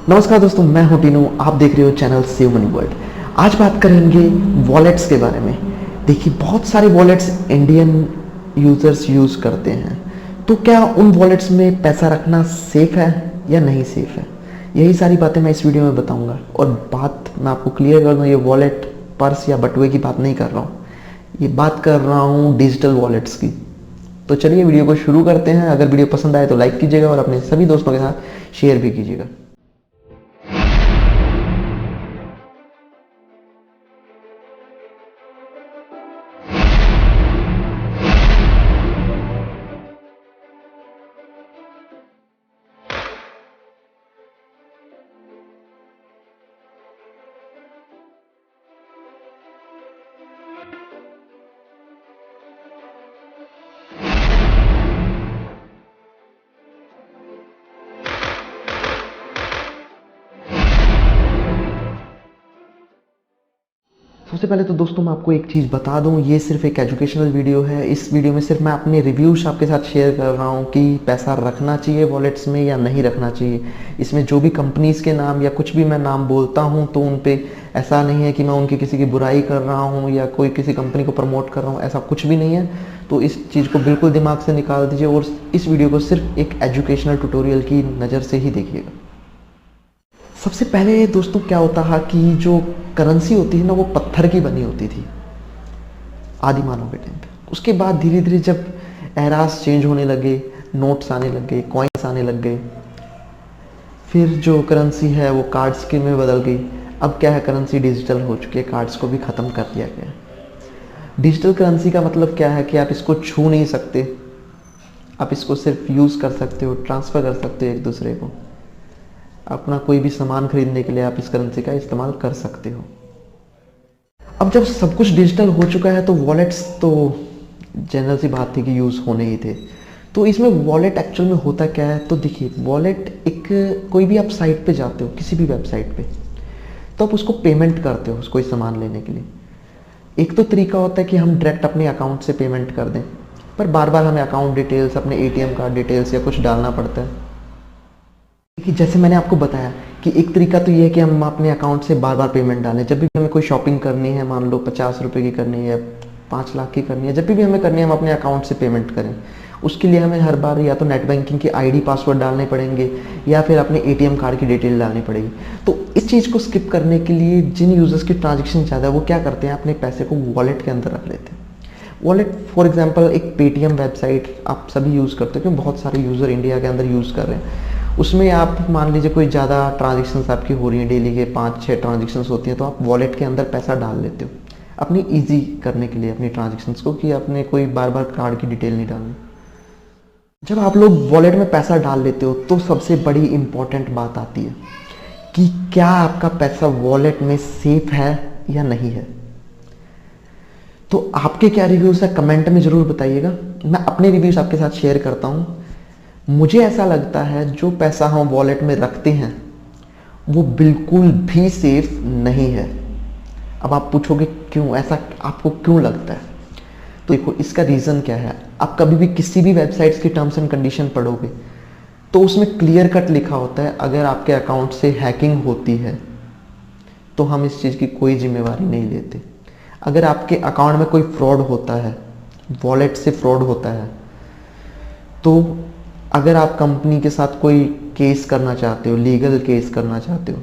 नमस्कार दोस्तों, मैं हूं टीनू। आप देख रहे हो चैनल सेव मनी वर्ल्ड। आज बात करेंगे वॉलेट्स के बारे में। देखिए, बहुत सारे वॉलेट्स इंडियन यूजर्स यूज़ करते हैं, तो क्या उन वॉलेट्स में पैसा रखना सेफ है या नहीं सेफ है, यही सारी बातें मैं इस वीडियो में बताऊंगा। और बात मैं आपको क्लियर कर दूँ, ये वॉलेट पर्स या बटुए की बात नहीं कर रहा हूँ, ये बात कर रहा हूँ डिजिटल वॉलेट्स की। तो चलिए वीडियो को शुरू करते हैं। अगर वीडियो पसंद आए तो लाइक कीजिएगा और अपने सभी दोस्तों के साथ शेयर भी कीजिएगा। सबसे पहले तो दोस्तों मैं आपको एक चीज़ बता दूं, ये सिर्फ एक एजुकेशनल वीडियो है। इस वीडियो में सिर्फ मैं अपने रिव्यूज आपके साथ शेयर कर रहा हूं कि पैसा रखना चाहिए वॉलेट्स में या नहीं रखना चाहिए। इसमें जो भी कंपनीज़ के नाम या कुछ भी मैं नाम बोलता हूं तो उन पे ऐसा नहीं है कि मैं उनकी किसी की बुराई कर रहा हूँ या कोई किसी कंपनी को प्रमोट कर रहा हूँ, ऐसा कुछ भी नहीं है। तो इस चीज़ को बिल्कुल दिमाग से निकाल दीजिए और इस वीडियो को सिर्फ एक एजुकेशनल ट्यूटोरियल की नज़र से ही देखिएगा। सबसे पहले दोस्तों क्या होता है कि जो करेंसी होती है ना, वो पत्थर की बनी होती थी आदि मानव के टाइम पे। उसके बाद धीरे धीरे जब एरास चेंज होने लगे, नोट्स आने लग गए, कॉइन्स आने लग गए, फिर जो करेंसी है वो कार्ड्स के में बदल गई। अब क्या है, करेंसी डिजिटल हो चुकी है, कार्ड्स को भी ख़त्म कर दिया गया है। डिजिटल करेंसी का मतलब क्या है कि आप इसको छू नहीं सकते, आप इसको सिर्फ यूज़ कर सकते हो, ट्रांसफ़र कर सकते हो एक दूसरे को। अपना कोई भी सामान खरीदने के लिए आप इस करेंसी का इस्तेमाल कर सकते हो। अब जब सब कुछ डिजिटल हो चुका है तो वॉलेट्स तो जनरल सी बात थी कि यूज़ होने ही थे। तो इसमें वॉलेट एक्चुअल में होता क्या है, तो देखिए, वॉलेट एक कोई भी आप साइट पे जाते हो, किसी भी वेबसाइट पे, तो आप उसको पेमेंट करते हो कोई सामान लेने के लिए। एक तो तरीका होता है कि हम डायरेक्ट अपने अकाउंट से पेमेंट कर दें, पर बार बार हमें अकाउंट डिटेल्स, अपने ATM कार्ड डिटेल्स या कुछ डालना पड़ता है। कि जैसे मैंने आपको बताया कि एक तरीका तो ये है कि हम अपने अकाउंट से बार बार पेमेंट डालें। जब भी हमें कोई शॉपिंग करनी है, मान लो 50 रुपये की करनी है या 5 लाख की करनी है, जब भी हमें करनी है हम अपने अकाउंट से पेमेंट करें। उसके लिए हमें हर बार या तो नेट बैंकिंग की ID पासवर्ड डालने पड़ेंगे या फिर अपने ATM कार्ड की डिटेल डालनी पड़ेगी। तो इस चीज़ को स्किप करने के लिए जिन यूज़र्स की ट्रांजेक्शन ज़्यादा है वो क्या करते हैं, अपने पैसे को वॉलेट के अंदर रख लेते हैं। वॉलेट फॉर एग्जाम्पल एक पेटीएम वेबसाइट आप सभी यूज़ करते हो, क्योंकि बहुत सारे यूज़र इंडिया के अंदर यूज़ कर रहे हैं। उसमें आप मान लीजिए कोई ज़्यादा ट्रांजेक्शन्स आपकी हो रही हैं, डेली के 5-6 ट्रांजेक्शन्स होती हैं, तो आप वॉलेट के अंदर पैसा डाल लेते हो अपनी ईजी करने के लिए अपनी ट्रांजेक्शन्स को, कि आपने कोई बार बार कार्ड की डिटेल नहीं डालनी। जब आप लोग वॉलेट में पैसा डाल लेते हो तो सबसे बड़ी इंपॉर्टेंट बात आती है कि क्या आपका पैसा वॉलेट में सेफ है या नहीं है। तो आपके क्या रिव्यूज़ है, कमेंट में ज़रूर बताइएगा। मैं अपने रिव्यूज़ आपके साथ शेयर करता हूँ। मुझे ऐसा लगता है जो पैसा हम वॉलेट में रखते हैं वो बिल्कुल भी सेफ नहीं है। अब आप पूछोगे क्यों, ऐसा आपको क्यों लगता है? तो देखो, इसका रीज़न क्या है। आप कभी भी किसी भी वेबसाइट्स की टर्म्स एंड कंडीशन पढ़ोगे तो उसमें क्लियर कट लिखा होता है, अगर आपके अकाउंट से हैकिंग होती है तो हम इस चीज़ की कोई जिम्मेवारी नहीं लेते। अगर आपके अकाउंट में कोई फ्रॉड होता है, वॉलेट से फ्रॉड होता है, तो अगर आप कंपनी के साथ कोई केस करना चाहते हो, लीगल केस करना चाहते हो,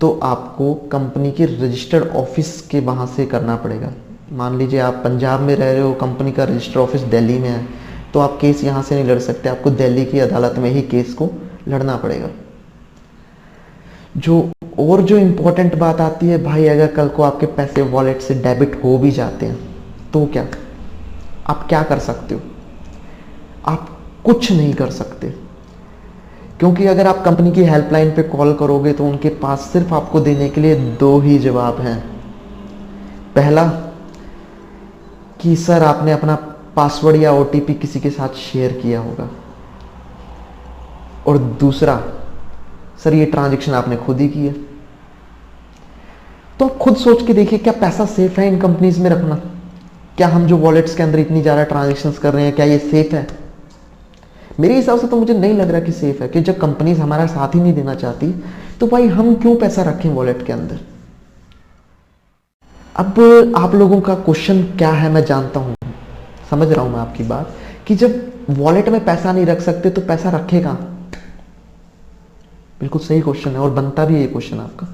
तो आपको कंपनी के रजिस्टर्ड ऑफिस के वहाँ से करना पड़ेगा। मान लीजिए आप पंजाब में रह रहे हो, कंपनी का रजिस्टर्ड ऑफिस दिल्ली में है, तो आप केस यहाँ से नहीं लड़ सकते, आपको दिल्ली की अदालत में ही केस को लड़ना पड़ेगा। जो इम्पोर्टेंट बात आती है भाई, अगर कल को आपके पैसे वॉलेट से डेबिट हो भी जाते हैं तो क्या, आप क्या कर सकते हो? आप कुछ नहीं कर सकते, क्योंकि अगर आप कंपनी की हेल्पलाइन पे कॉल करोगे तो उनके पास सिर्फ आपको देने के लिए 2 ही जवाब हैं। पहला कि सर आपने अपना पासवर्ड या OTP किसी के साथ शेयर किया होगा, और दूसरा, सर ये ट्रांजैक्शन आपने खुद ही की है। तो आप खुद सोच के देखिए, क्या पैसा सेफ है इन कंपनीज में रखना? क्या हम जो वॉलेट्स के अंदर इतनी ज़्यादा ट्रांजैक्शंस कर रहे हैं, क्या ये सेफ है? मेरे हिसाब से तो मुझे नहीं लग रहा कि सेफ है, कि जब कंपनीज हमारा साथ ही नहीं देना चाहती तो भाई हम क्यों पैसा रखें वॉलेट के अंदर। अब आप लोगों का क्वेश्चन क्या है मैं जानता हूं, समझ रहा हूं मैं आपकी बात, कि जब वॉलेट में पैसा नहीं रख सकते तो पैसा रखे कहां। बिल्कुल सही क्वेश्चन है और बनता भी है ये क्वेश्चन आपका।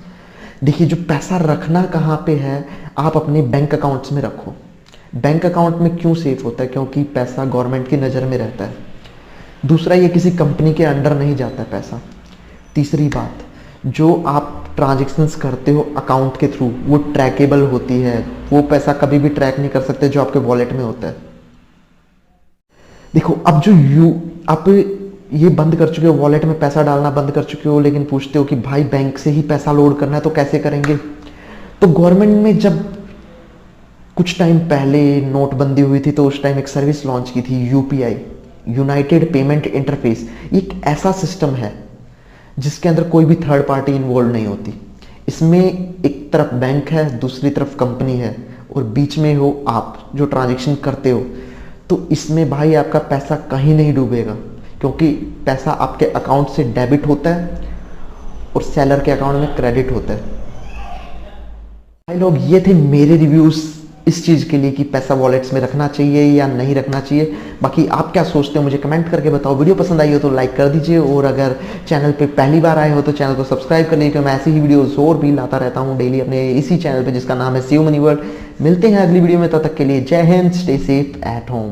देखिए जो पैसा रखना कहां पे है, आप अपने बैंक अकाउंट्स में रखो। बैंक अकाउंट में क्यों सेफ होता है, क्योंकि पैसा गवर्नमेंट की नज़र में रहता है। दूसरा, ये किसी कंपनी के अंडर नहीं जाता है पैसा। तीसरी बात, जो आप ट्रांजेक्शन्स करते हो अकाउंट के थ्रू वो ट्रैकेबल होती है, वो पैसा कभी भी ट्रैक नहीं कर सकते जो आपके वॉलेट में होता है। देखो अब जो आप ये बंद कर चुके हो, वॉलेट में पैसा डालना बंद कर चुके हो, लेकिन पूछते हो कि भाई बैंक से ही पैसा लोड करना है तो कैसे करेंगे। तो गवर्नमेंट में जब कुछ टाइम पहले नोटबंदी हुई थी तो उस टाइम एक सर्विस लॉन्च की थी, यूपीआई, यूनाइटेड पेमेंट इंटरफेस। एक ऐसा सिस्टम है जिसके अंदर कोई भी थर्ड पार्टी इन्वॉल्व नहीं होती। इसमें एक तरफ बैंक है, दूसरी तरफ कंपनी है और बीच में हो आप जो ट्रांजैक्शन करते हो। तो इसमें भाई आपका पैसा कहीं नहीं डूबेगा, क्योंकि पैसा आपके अकाउंट से डेबिट होता है और सेलर के अकाउंट में क्रेडिट होता है। भाई लोग, ये थे मेरे रिव्यूज इस चीज़ के लिए कि पैसा वॉलेट्स में रखना चाहिए या नहीं रखना चाहिए। बाकी आप क्या सोचते हो मुझे कमेंट करके बताओ। वीडियो पसंद आई हो तो लाइक कर दीजिए और अगर चैनल पे पहली बार आए हो तो चैनल को सब्सक्राइब कर लीजिए, क्योंकि मैं ऐसी ही वीडियोस और भी लाता रहता हूँ डेली अपने इसी चैनल पे जिसका नाम है शिव मनी वर्ल्ड। मिलते हैं अगली वीडियो में, तब तक के लिए जय Hind, stay safe at home.